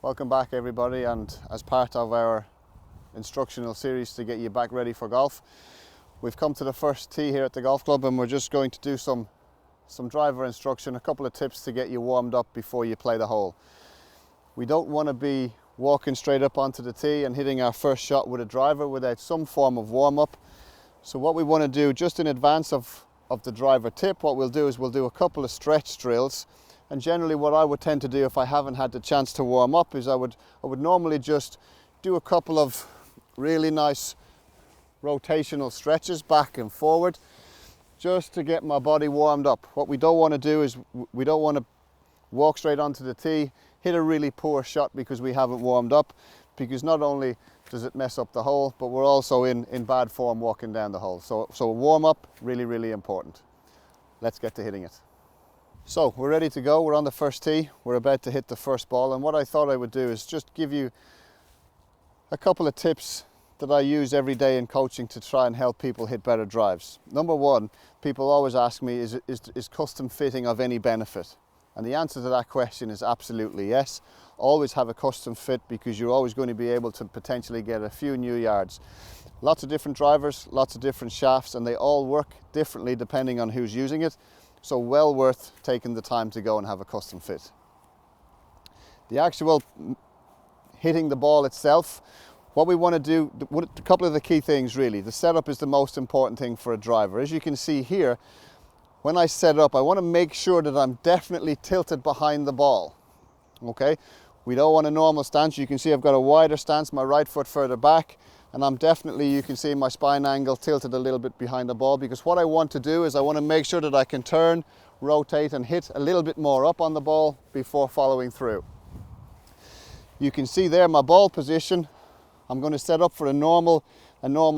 Welcome back everybody, and as part of our instructional series to get you back ready for golf, we've come to the first tee here at the golf club, and we're just going to do some driver instruction, a couple of tips to get you warmed up before you play the hole. We don't want to be walking straight up onto the tee and hitting our first shot with a driver without some form of warm-up. So what we want to do just in advance of the driver tip, what we'll do is we'll do a couple of stretch drills. And generally what I would tend to do if I haven't had the chance to warm up is I would normally just do a couple of really nice rotational stretches back and forward just to get my body warmed up. What we don't want to do is we don't want to walk straight onto the tee, hit a really poor shot because we haven't warmed up, because not only does it mess up the hole, but we're also in bad form walking down the hole. So a warm up, really important. Let's get to hitting it. So we're ready to go, we're on the first tee, we're about to hit the first ball, and what I thought I would do is just give you a couple of tips that I use every day in coaching to try and help people hit better drives. Number one, people always ask me, is custom fitting of any benefit? And the answer to that question is absolutely yes. Always have a custom fit, because you're always going to be able to potentially get a few new yards. Lots of different drivers, lots of different shafts, and they all work differently depending on who's using it. So well worth taking the time to go and have a custom fit. The actual hitting the ball itself, what we want to do, a couple of the key things really. The setup is the most important thing for a driver. As you can see here, when I set up, I want to make sure that I'm definitely tilted behind the ball. Okay, we don't want a normal stance. You can see I've got a wider stance, my right foot further back, and I'm definitely, you can see my spine angle tilted a little bit behind the ball, because what I want to do is I want to make sure that I can turn, rotate and hit a little bit more up on the ball before following through. You can see there my ball position. I'm going to set up for a normal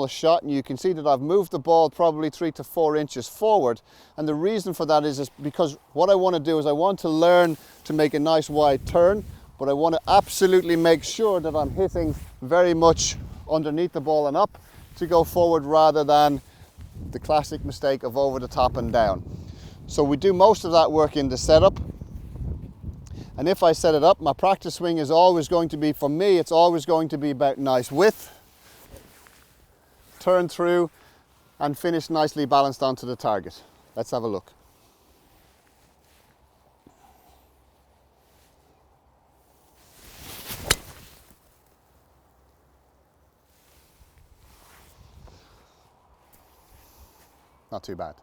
shot, and you can see that I've moved the ball probably 3 to 4 inches forward. And the reason for that is because what I want to do is I want to learn to make a nice wide turn, but I want to absolutely make sure that I'm hitting very much underneath the ball and up to go forward, rather than the classic mistake of over the top and down. So we do most of that work in the setup. And if I set it up, my practice swing is always going to be, for me, it's always going to be about nice width, turn through and finish nicely balanced onto the target. Let's have a look. Not too bad.